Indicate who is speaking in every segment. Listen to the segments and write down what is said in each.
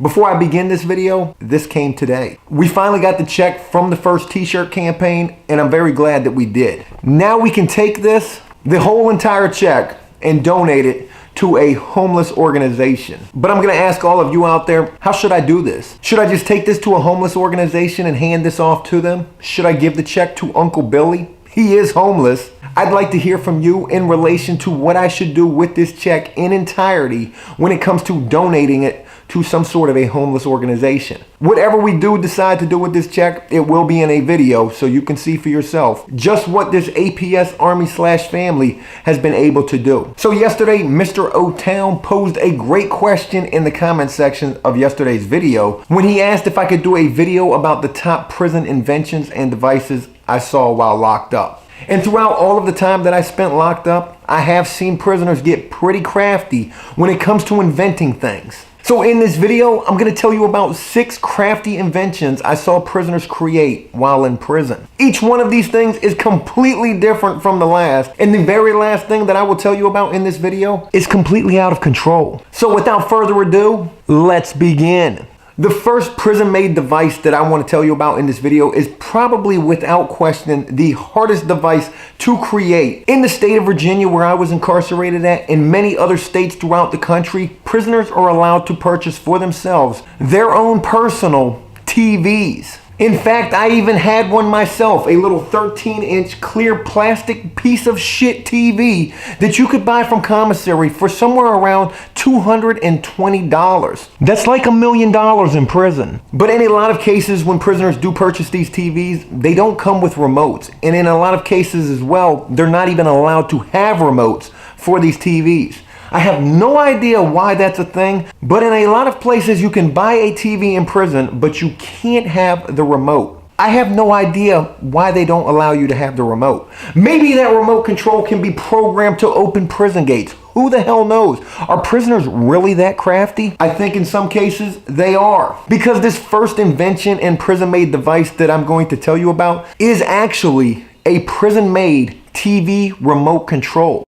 Speaker 1: Before I begin this video, this came today. We finally got the check from the first t-shirt campaign, and I'm very glad that we did. Now we can take this, the whole entire check, and donate it to a homeless organization. But I'm gonna ask all of you out there, how should I do this? Should I just take this to a homeless organization and hand this off to them? Should I give the check to Uncle Billy? He is homeless. I'd like to hear from you in relation to what I should do with this check in entirety when it comes to donating it to some sort of a homeless organization. Whatever we do decide to do with this check, it will be in a video so you can see for yourself just what this APS Army/family has been able to do. So yesterday, Mr. O'Town posed a great question in the comment section of yesterday's video when he asked if I could do a video about the top prison inventions and devices I saw while locked up. And throughout all of the time that I spent locked up, I have seen prisoners get pretty crafty when it comes to inventing things. So in this video, I'm going to tell you about 6 crafty inventions I saw prisoners create while in prison. Each one of these things is completely different from the last, and the very last thing that I will tell you about in this video is completely out of control. So without further ado, let's begin. The first prison-made device that I want to tell you about in this video is probably without question the hardest device to create. In the state of Virginia, where I was incarcerated at, and many other states throughout the country, prisoners are allowed to purchase for themselves their own personal TVs. In fact, I even had one myself, a little 13-inch clear plastic piece of shit TV that you could buy from commissary for somewhere around $220. That's like $1 million in prison. But in a lot of cases, when prisoners do purchase these TVs, they don't come with remotes. And in a lot of cases as well, they're not even allowed to have remotes for these TVs. I have no idea why that's a thing, but in a lot of places you can buy a TV in prison, but you can't have the remote. I have no idea why they don't allow you to have the remote. Maybe that remote control can be programmed to open prison gates. Who the hell knows? Are prisoners really that crafty? I think in some cases they are. Because this first invention and prison-made device that I'm going to tell you about is actually a prison-made TV remote control.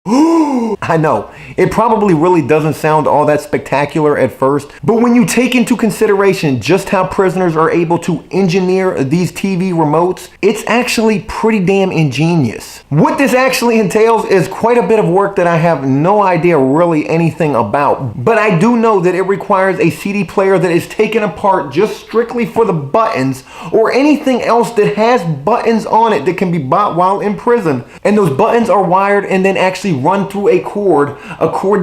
Speaker 1: I know, it probably really doesn't sound all that spectacular at first, but when you take into consideration just how prisoners are able to engineer these TV remotes, it's actually pretty damn ingenious. What this actually entails is quite a bit of work that I have no idea really anything about, but I do know that it requires a CD player that is taken apart just strictly for the buttons or anything else that has buttons on it that can be bought while in prison. And those buttons are wired and then actually run through a cord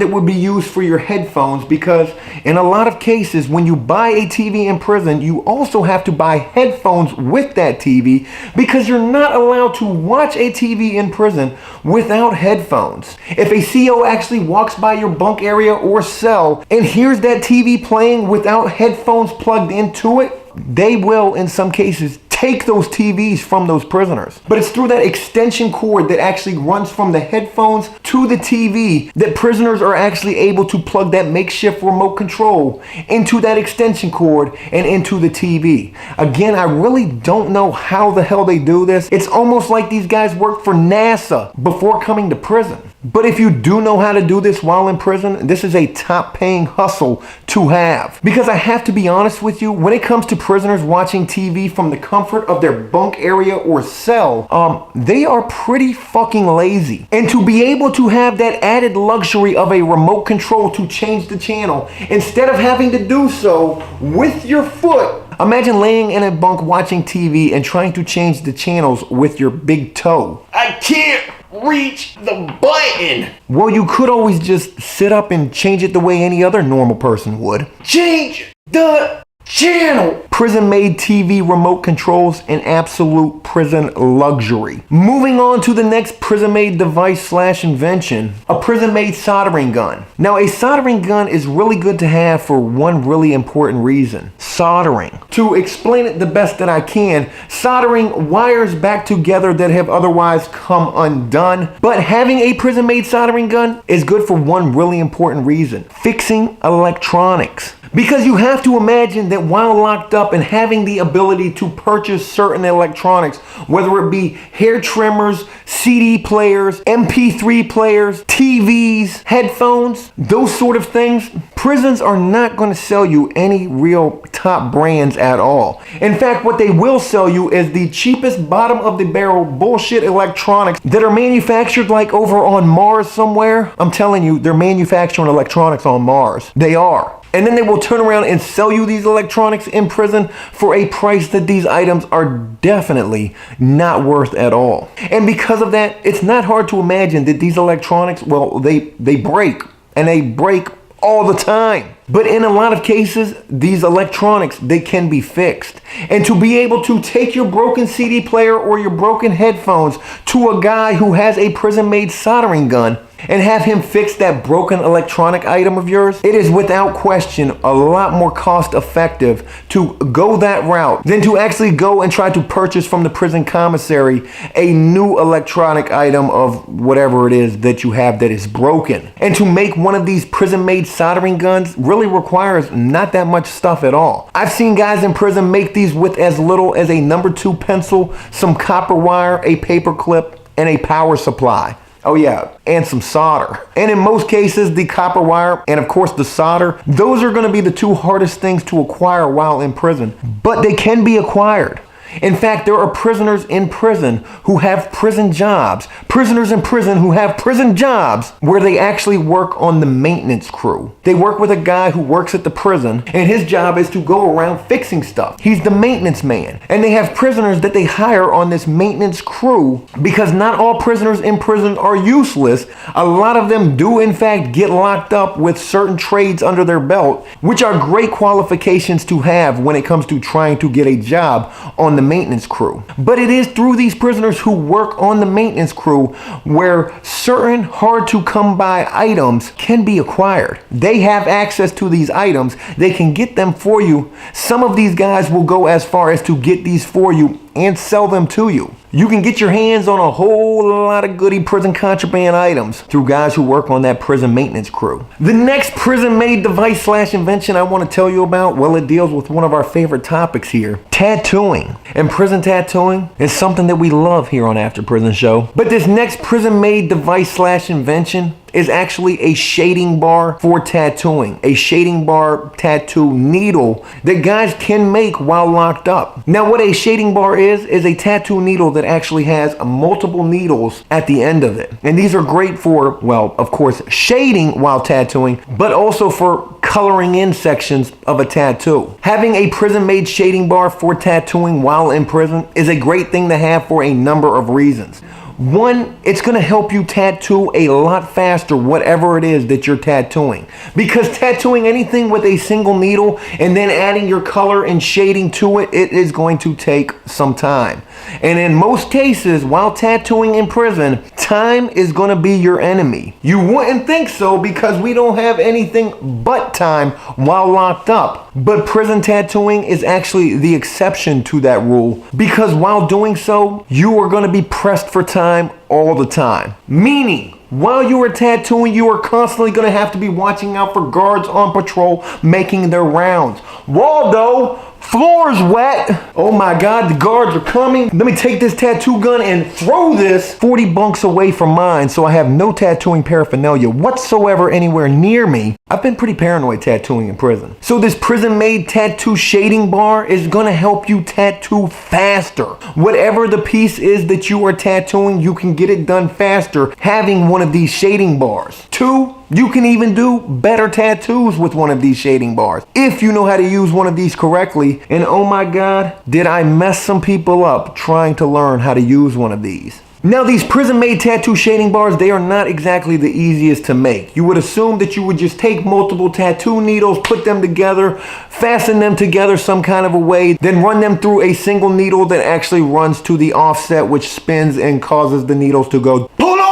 Speaker 1: that would be used for your headphones, because in a lot of cases when you buy a TV in prison, you also have to buy headphones with that TV because you're not allowed to watch a TV in prison without headphones. If a CO actually walks by your bunk area or cell and hears that TV playing without headphones plugged into it, they will in some cases take those TVs from those prisoners. But it's through that extension cord that actually runs from the headphones to the TV that prisoners are actually able to plug that makeshift remote control into that extension cord and into the TV. Again, I really don't know how the hell they do this. It's almost like these guys work for NASA before coming to prison. But if you do know how to do this while in prison, this is a top paying hustle to have. Because I have to be honest with you, when it comes to prisoners watching TV from the comfort of their bunk area or cell, they are pretty fucking lazy. And to be able to have that added luxury of a remote control to change the channel, instead of having to do so with your foot, imagine laying in a bunk watching TV and trying to change the channels with your big toe. I can't reach the button. Well, you could always just sit up and change it the way any other normal person would. Change the channel. Prison-made TV remote controls, an absolute prison luxury. Moving on to the next prison-made device/invention, a prison-made soldering gun. Now, a soldering gun is really good to have for one really important reason: soldering. To explain it the best that I can, soldering wires back together that have otherwise come undone. But having a prison-made soldering gun is good for one really important reason: fixing electronics. Because you have to imagine that while locked up and having the ability to purchase certain electronics, whether it be hair trimmers, CD players, MP3 players, TVs, headphones, those sort of things, prisons are not going to sell you any real top brands at all. In fact, what they will sell you is the cheapest bottom of the barrel bullshit electronics that are manufactured like over on Mars somewhere. I'm telling you, they're manufacturing electronics on Mars. They are. And then they will turn around and sell you these electronics in prison for a price that these items are definitely not worth at all. And because of that, it's not hard to imagine that these electronics, well, they break, and they break all the time. But in a lot of cases, these electronics, they can be fixed. And to be able to take your broken CD player or your broken headphones to a guy who has a prison-made soldering gun and have him fix that broken electronic item of yours, it is without question a lot more cost effective to go that route than to actually go and try to purchase from the prison commissary a new electronic item of whatever it is that you have that is broken. And to make one of these prison-made soldering guns really requires not that much stuff at all. I've seen guys in prison make these with as little as a number 2 pencil, some copper wire, a paper clip, and a power supply. Oh yeah, and some solder. And in most cases, the copper wire and of course the solder, those are going to be the 2 hardest things to acquire while in prison. But they can be acquired. In fact, there are prisoners in prison who have prison jobs. Prisoners in prison who have prison jobs where they actually work on the maintenance crew. They work with a guy who works at the prison, and his job is to go around fixing stuff. He's the maintenance man. And they have prisoners that they hire on this maintenance crew because not all prisoners in prison are useless. A lot of them do in fact get locked up with certain trades under their belt, which are great qualifications to have when it comes to trying to get a job on the maintenance crew. But it is through these prisoners who work on the maintenance crew where certain hard to come by items can be acquired. They have access to these items. They can get them for you. Some of these guys will go as far as to get these for you and sell them to you. You can get your hands on a whole lot of goody prison contraband items through guys who work on that prison maintenance crew. The next prison-made device / invention I want to tell you about, well, it deals with one of our favorite topics here, tattooing. And prison tattooing is something that we love here on After Prison Show. But this next prison-made device / invention is actually a shading bar for tattooing. A shading bar tattoo needle that guys can make while locked up. Now what a shading bar is a tattoo needle that actually has multiple needles at the end of it. And these are great for, well, of course, shading while tattooing, but also for coloring in sections of a tattoo. Having a prison-made shading bar for tattooing while in prison is a great thing to have for a number of reasons. One, it's going to help you tattoo a lot faster whatever it is that you're tattooing. Because tattooing anything with a single needle and then adding your color and shading to it, it is going to take some time. And in most cases, while tattooing in prison, time is going to be your enemy. You wouldn't think so because we don't have anything but time while locked up. But prison tattooing is actually the exception to that rule because while doing so, you are going to be pressed for time all the time. Meaning, while you are tattooing, you are constantly going to have to be watching out for guards on patrol making their rounds. Waldo, floor's wet. Oh my God, the guards are coming. Let me take this tattoo gun and throw this 40 bunks away from mine so I have no tattooing paraphernalia whatsoever anywhere near me. I've been pretty paranoid tattooing in prison. So this prison-made tattoo shading bar is gonna help you tattoo faster. Whatever the piece is that you are tattooing, you can get it done faster having one of these shading bars. 2, you can even do better tattoos with one of these shading bars if you know how to use one of these correctly. And oh my God, did I mess some people up trying to learn how to use one of these. Now these prison-made tattoo shading bars, they are not exactly the easiest to make. You would assume that you would just take multiple tattoo needles, put them together, fasten them together some kind of a way, then run them through a single needle that actually runs to the offset, which spins and causes the needles to go pull over.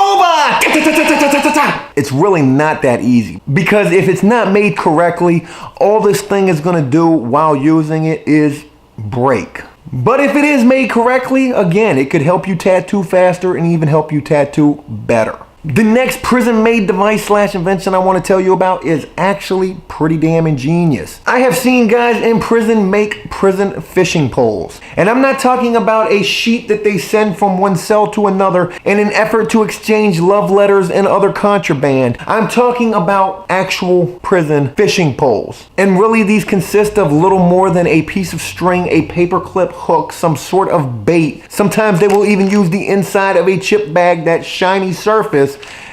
Speaker 1: It's really not that easy because if it's not made correctly, all this thing is going to do while using it is break. But if it is made correctly, again, it could help you tattoo faster and even help you tattoo better. The next prison-made device slash invention I want to tell you about is actually pretty damn ingenious. I have seen guys in prison make prison fishing poles. And I'm not talking about a sheet that they send from one cell to another in an effort to exchange love letters and other contraband. I'm talking about actual prison fishing poles. And really these consist of little more than a piece of string, a paperclip hook, some sort of bait. Sometimes they will even use the inside of a chip bag, that shiny surface,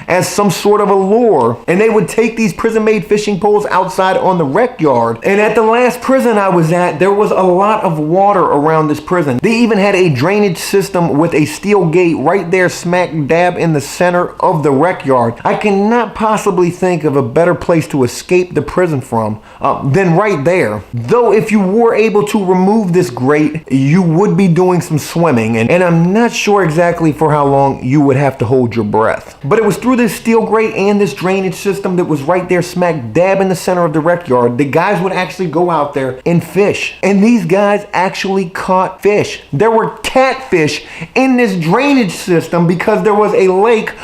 Speaker 1: as some sort of a lure. And they would take these prison-made fishing poles outside on the rec yard. And at the last prison I was at, there was a lot of water around this prison. They even had a drainage system with a steel gate right there smack dab in the center of the rec yard. I cannot possibly think of a better place to escape the prison from than right there. Though if you were able to remove this grate, you would be doing some swimming. And I'm not sure exactly for how long you would have to hold your breath. But it was through this steel grate and this drainage system that was right there smack dab in the center of the rec yard, the guys would actually go out there and fish. And these guys actually caught fish. There were catfish in this drainage system because there was a lake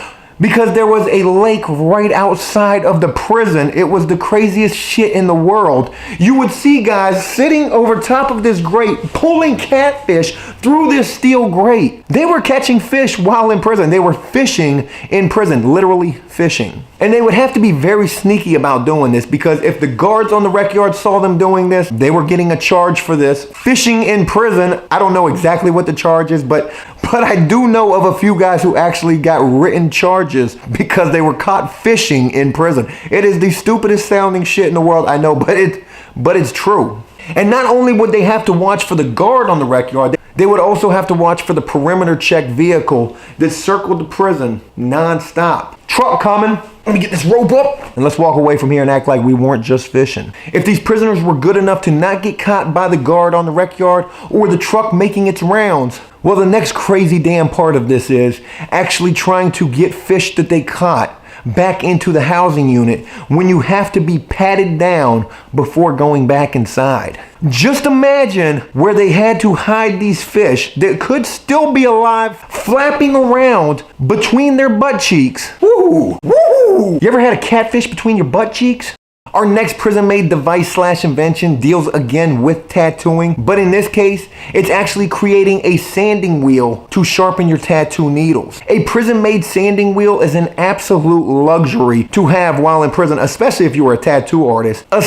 Speaker 1: right outside of the prison. It was the craziest shit in the world. You would see guys sitting over top of this grate pulling catfish through this steel grate. They were catching fish while in prison. They were fishing in prison, literally fishing. And they would have to be very sneaky about doing this, because if the guards on the rec yard saw them doing this, they were getting a charge for this. Fishing in prison, I don't know exactly what the charge is, but I do know of a few guys who actually got written charges because they were caught fishing in prison. It is the stupidest sounding shit in the world, I know, but it's true. And not only would they have to watch for the guard on the rec yard, they would also have to watch for the perimeter check vehicle that circled the prison non-stop. Truck coming. Let me get this rope up and let's walk away from here and act like we weren't just fishing. If these prisoners were good enough to not get caught by the guard on the rec yard or the truck making its rounds, well, the next crazy damn part of this is actually trying to get fish that they caught back into the housing unit when you have to be patted down before going back inside. Just imagine where they had to hide these fish that could still be alive, flapping around between their butt cheeks. Woo! Woo! You ever had a catfish between your butt cheeks? Our next prison-made device slash invention deals again with tattooing, but in this case, it's actually creating a sanding wheel to sharpen your tattoo needles. A prison-made sanding wheel is an absolute luxury to have while in prison, especially if you are a tattoo artist. And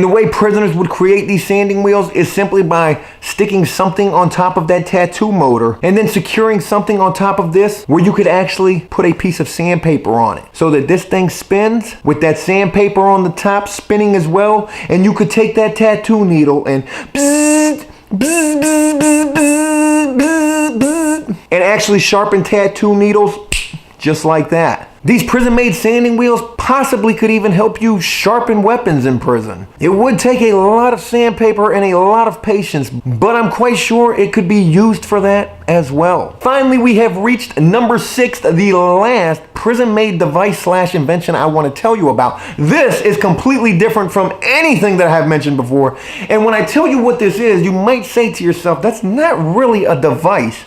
Speaker 1: the way prisoners would create these sanding wheels is simply by sticking something on top of that tattoo motor and then securing something on top of this where you could actually put a piece of sandpaper on it so that this thing spins with that sandpaper on the top spinning as well, and you could take that tattoo needle and and actually sharpen tattoo needles just like that. These prison-made sanding wheels possibly could even help you sharpen weapons in prison. It would take a lot of sandpaper and a lot of patience, but I'm quite sure it could be used for that as well. Finally, we have reached number 6, the last prison-made device slash invention I want to tell you about. This is completely different from anything that I have mentioned before. And when I tell you what this is, you might say to yourself, that's not really a device.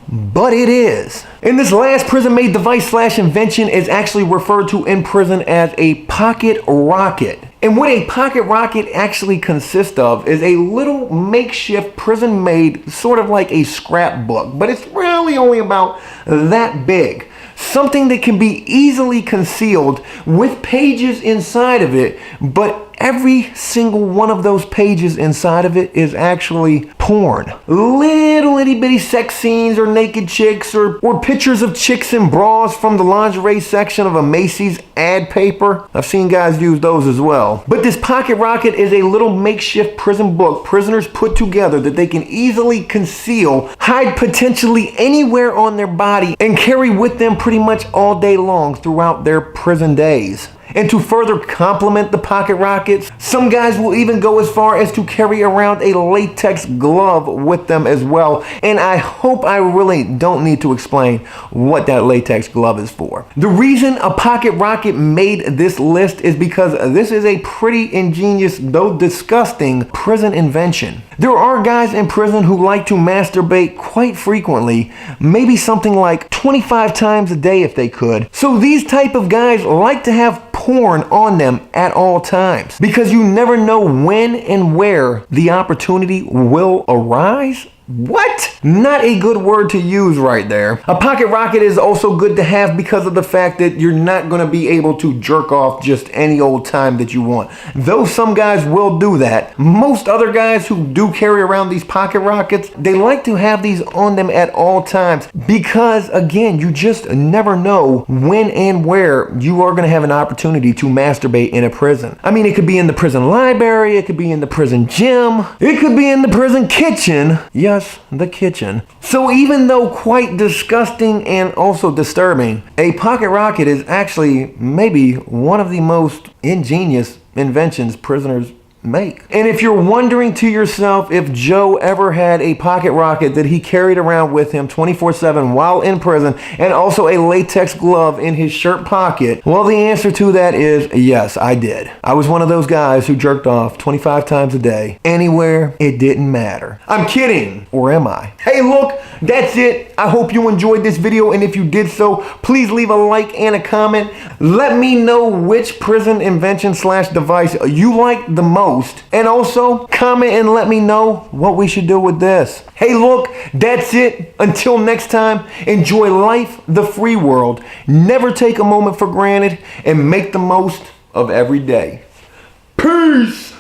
Speaker 1: But it is. And this last prison-made device slash invention is actually referred to in prison as a pocket rocket. And what a pocket rocket actually consists of is a little makeshift prison-made, sort of like a scrapbook, but it's really only about that big. Something that can be easily concealed with pages inside of it, but every single one of those pages inside of it is actually porn. Little itty bitty sex scenes or naked chicks or pictures of chicks in bras from the lingerie section of a Macy's ad paper. I've seen guys use those as well. But this pocket rocket is a little makeshift prison book prisoners put together that they can easily conceal, hide potentially anywhere on their body, and carry with them pretty much all day long throughout their prison days. And to further complement the pocket rockets, some guys will even go as far as to carry around a latex glove with them as well. And I hope I really don't need to explain what that latex glove is for. The reason a pocket rocket made this list is because this is a pretty ingenious, though disgusting, prison invention. There are guys in prison who like to masturbate quite frequently, maybe something like 25 times a day if they could. So these type of guys like to have porn on them at all times, because you never know when and where the opportunity will arise. What? Not a good word to use right there. A pocket rocket is also good to have because of the fact that you're not going to be able to jerk off just any old time that you want. Though some guys will do that, most other guys who do carry around these pocket rockets, they like to have these on them at all times because, again, you just never know when and where you are going to have an opportunity to masturbate in a prison. I mean, it could be in the prison library, it could be in the prison gym, it could be in the prison kitchen. Yeah, the kitchen. So even though quite disgusting and also disturbing, a pocket rocket is actually maybe one of the most ingenious inventions prisoners make. And if you're wondering to yourself if Joe ever had a pocket rocket that he carried around with him 24/7 while in prison, and also a latex glove in his shirt pocket, well, the answer to that is yes, I did. I was one of those guys who jerked off 25 times a day, anywhere, it didn't matter. I'm kidding, or am I? Hey, look, that's it. I hope you enjoyed this video, and if you did so, please leave a like and a comment. Let me know which prison invention / device you like the most. And also, comment and let me know what we should do with this. Hey, look, that's it. Until next time, enjoy life, the free world. Never take a moment for granted and make the most of every day. Peace!